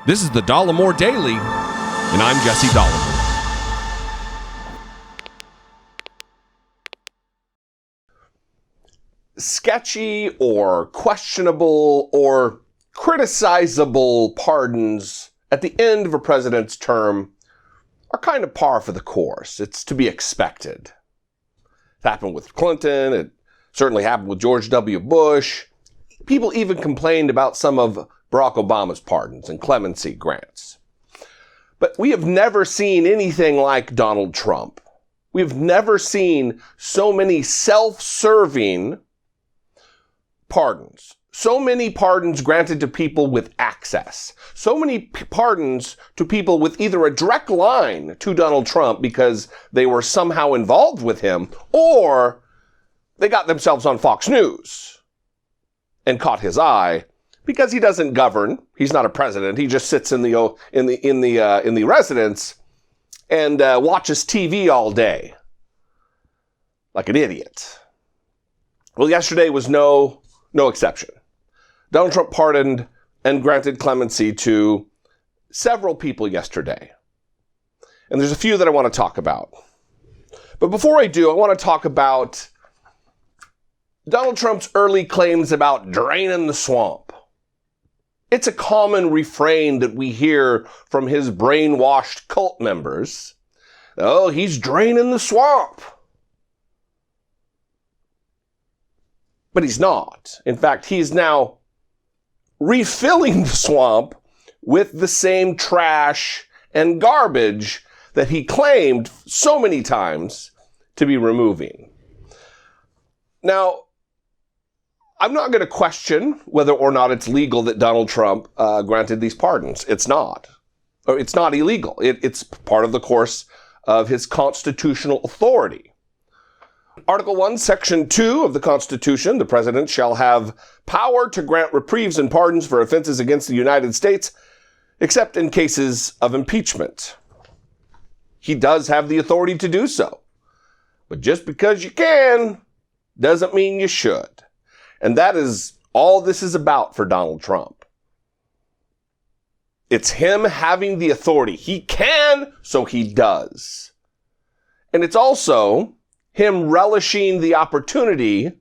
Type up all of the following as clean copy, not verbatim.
This is the Dollemore Daily, and I'm Jesse Dollemore. Sketchy or questionable or criticizable pardons at the end of a president's term are kind of par for the course. It's to be expected. It happened with Clinton. It certainly happened with George W. Bush. People even complained about some of Barack Obama's pardons and clemency grants. But we have never seen anything like Donald Trump. We've never seen so many self-serving pardons. So many pardons granted to people with access. So many pardons to people with either a direct line to Donald Trump because they were somehow involved with him, or they got themselves on Fox News and caught his eye because he doesn't govern. He's not a president. He just sits in the residence and watches TV all day like an idiot. Well, yesterday was no exception. Donald Trump pardoned and granted clemency to several people yesterday. And there's a few that I want to talk about. But before I do, I want to talk about Donald Trump's early claims about draining the swamp. It's a common refrain that we hear from his brainwashed cult members. Oh, he's draining the swamp. But he's not. In fact, he's now refilling the swamp with the same trash and garbage that he claimed so many times to be removing. Now, I'm not going to question whether or not it's legal that Donald Trump granted these pardons. It's not. Or it's not illegal. It's part of the course of his constitutional authority. Article 1, Section 2 of the Constitution, the President shall have power to grant reprieves and pardons for offenses against the United States, except in cases of impeachment. He does have the authority to do so. But just because you can, doesn't mean you should. And that is all this is about for Donald Trump. It's him having the authority. He can, so he does. And it's also him relishing the opportunity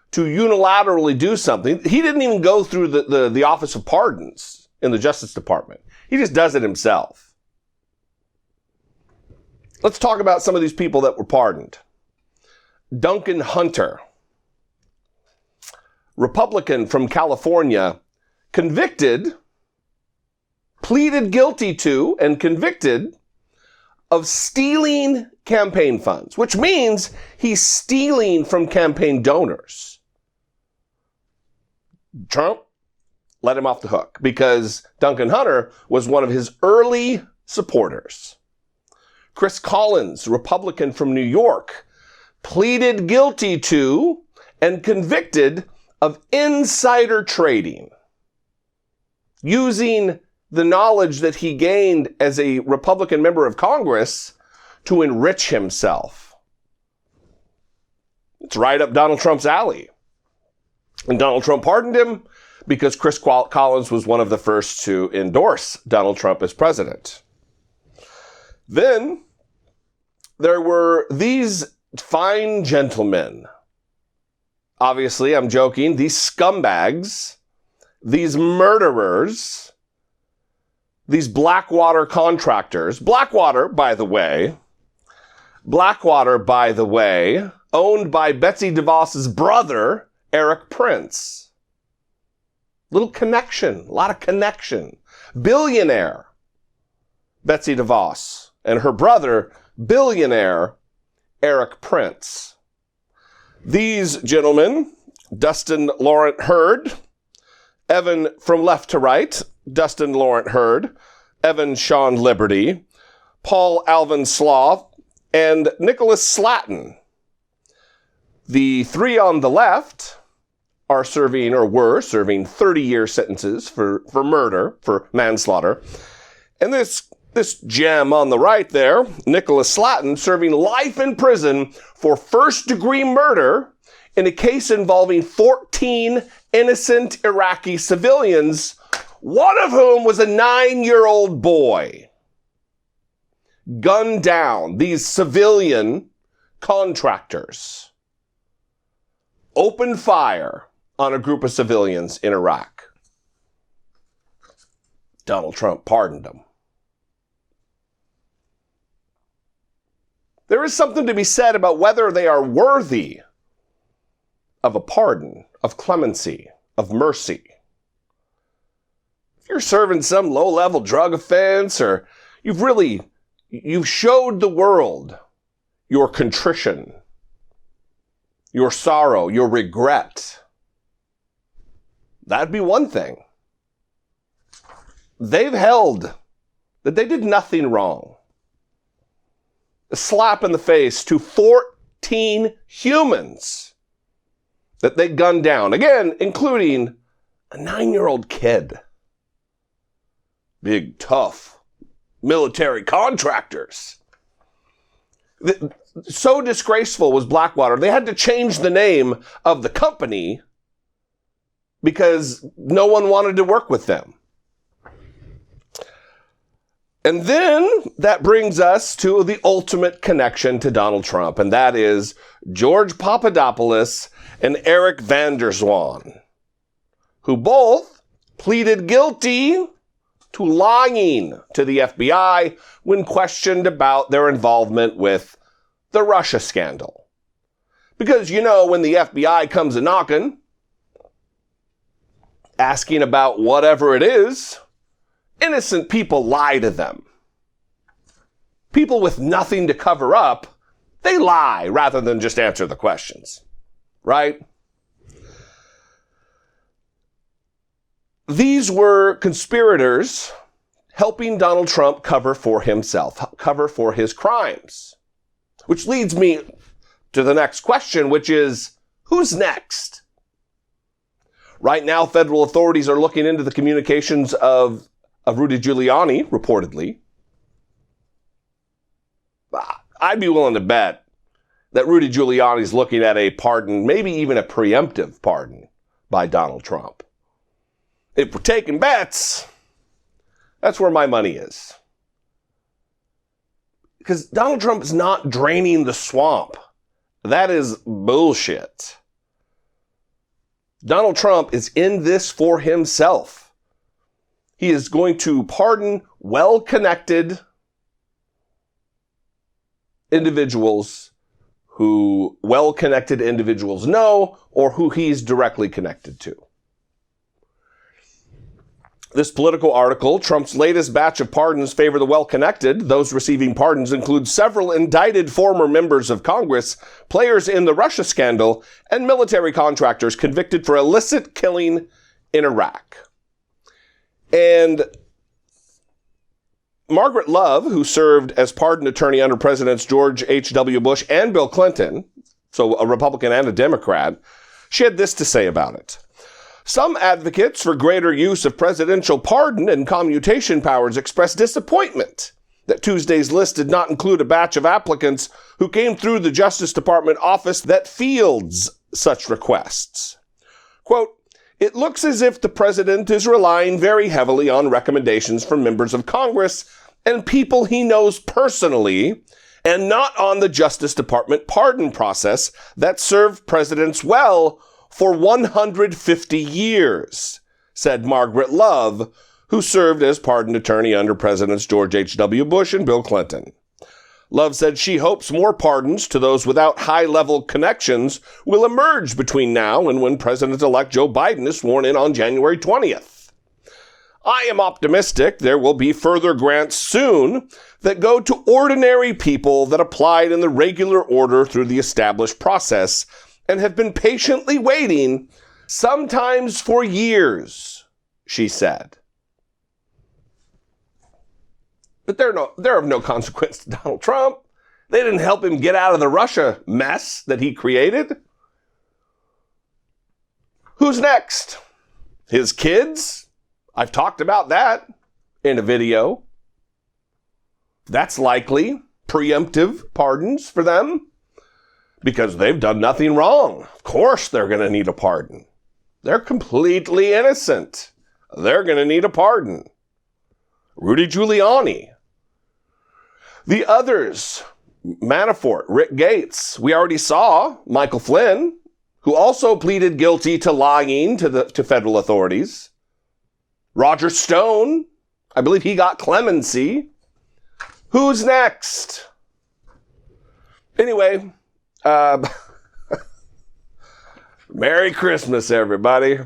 to unilaterally do something. He didn't even go through the Office of Pardons in the Justice Department. He just does it himself. Let's talk about some of these people that were pardoned. Duncan Hunter, Republican from California, pleaded guilty to and convicted of stealing campaign funds, which means he's stealing from campaign donors. Trump let him off the hook because Duncan Hunter was one of his early supporters. Chris Collins, Republican from New York, pleaded guilty to and convicted of insider trading, using the knowledge that he gained as a Republican member of Congress to enrich himself. It's right up Donald Trump's alley. And Donald Trump pardoned him because Chris Collins was one of the first to endorse Donald Trump as president. Then there were these fine gentlemen. Obviously, I'm joking. These scumbags, these murderers, these Blackwater contractors. Blackwater, by the way, owned by Betsy DeVos's brother, Eric Prince. A lot of connection. Billionaire Betsy DeVos and her brother, billionaire Eric Prince. These gentlemen, Dustin Laurent Hurd, Evan from left to right, Dustin Laurent Hurd, Evan Sean Liberty, Paul Alvin Sloth, and Nicholas Slatton. The three on the left were serving 30-year sentences for murder, for manslaughter. And this gem on the right there, Nicholas Slatton, serving life in prison for first-degree murder in a case involving 14 innocent Iraqi civilians one of whom was a 9-year-old boy, gunned down. These civilian contractors opened fire on a group of civilians in Iraq. Donald Trump pardoned them. There is something to be said about whether they are worthy of a pardon, of clemency, of mercy. If you're serving some low-level drug offense, or you've showed the world your contrition, your sorrow, your regret, that'd be one thing. They've held that they did nothing wrong. A slap in the face to 14 humans that they gunned down. Again, including a 9-year-old kid. Big, tough military contractors. So disgraceful was Blackwater, they had to change the name of the company because no one wanted to work with them. And then that brings us to the ultimate connection to Donald Trump, and that is George Papadopoulos and Eric van der Zwaan, who both pleaded guilty to lying to the FBI when questioned about their involvement with the Russia scandal. Because, when the FBI comes a-knocking, asking about whatever it is, innocent people lie to them. People with nothing to cover up, they lie rather than just answer the questions. Right? These were conspirators helping Donald Trump cover for himself, cover for his crimes. Which leads me to the next question, which is, who's next? Right now, federal authorities are looking into the communications of Rudy Giuliani, reportedly. I'd be willing to bet that Rudy Giuliani's looking at a pardon, maybe even a preemptive pardon by Donald Trump. If we're taking bets, that's where my money is. Because Donald Trump is not draining the swamp. That is bullshit. Donald Trump is in this for himself. He is going to pardon well-connected individuals who well-connected individuals know or who he's directly connected to. This Politico article, Trump's latest batch of pardons favor the well-connected. Those receiving pardons include several indicted former members of Congress, players in the Russia scandal, and military contractors convicted for illicit killing in Iraq. And Margaret Love, who served as pardon attorney under Presidents George H.W. Bush and Bill Clinton, so a Republican and a Democrat, she had this to say about it. Some advocates for greater use of presidential pardon and commutation powers expressed disappointment that Tuesday's list did not include a batch of applicants who came through the Justice Department office that fields such requests. Quote, "It looks as if the president is relying very heavily on recommendations from members of Congress and people he knows personally, and not on the Justice Department pardon process that served presidents well for 150 years, said Margaret Love, who served as pardon attorney under Presidents George H.W. Bush and Bill Clinton. Love said she hopes more pardons to those without high-level connections will emerge between now and when President-elect Joe Biden is sworn in on January 20th. I am optimistic there will be further grants soon that go to ordinary people that applied in the regular order through the established process and have been patiently waiting, sometimes for years, she said. But they're of no consequence to Donald Trump. They didn't help him get out of the Russia mess that he created. Who's next? His kids? I've talked about that in a video. That's likely preemptive pardons for them because they've done nothing wrong. Of course they're going to need a pardon. They're completely innocent they're going to need a pardon. Rudy Giuliani. The others, Manafort, Rick Gates. We already saw Michael Flynn, who also pleaded guilty to lying to federal authorities. Roger Stone, I believe he got clemency. Who's next? Anyway, Merry Christmas, everybody.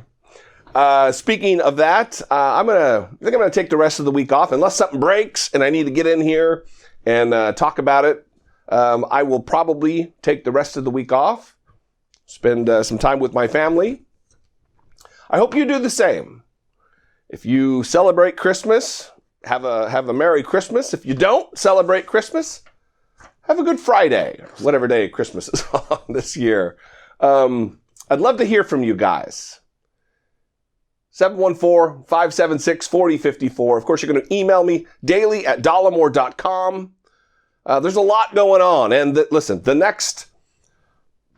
Speaking of that, I think I'm gonna take the rest of the week off unless something breaks and I need to get in here and talk about it. I will probably take the rest of the week off, spend some time with my family. I hope you do the same. If you celebrate Christmas, have a Merry Christmas. If you don't celebrate Christmas, have a Good Friday, whatever day Christmas is on this year. I'd love to hear from you guys. 714-576-4054. Of course, you're going to email me daily at dollemore.com. There's a lot going on. And listen, the next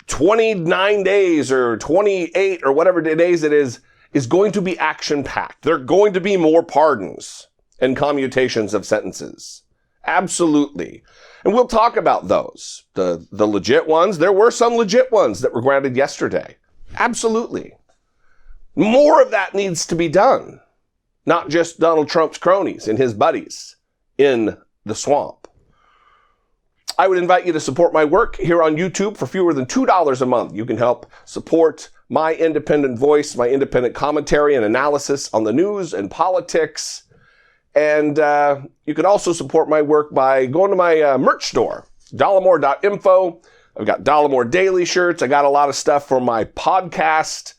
29 days or 28 or whatever days it is going to be action-packed. There are going to be more pardons and commutations of sentences. Absolutely. And we'll talk about those. The legit ones. There were some legit ones that were granted yesterday. Absolutely. More of that needs to be done. Not just Donald Trump's cronies and his buddies in the swamp. I would invite you to support my work here on YouTube for fewer than $2 a month. You can help support my independent voice, my independent commentary and analysis on the news and politics. And you can also support my work by going to my merch store, dollemore.info. I've got Dollemore Daily shirts. I got a lot of stuff for my podcast.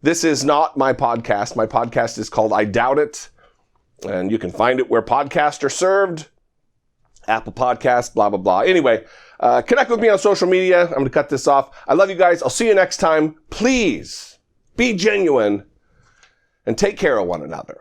This is not my podcast. My podcast is called I Doubt It. And you can find it where podcasts are served. Apple Podcasts, blah, blah, blah. Anyway, connect with me on social media. I'm going to cut this off. I love you guys. I'll see you next time. Please be genuine and take care of one another.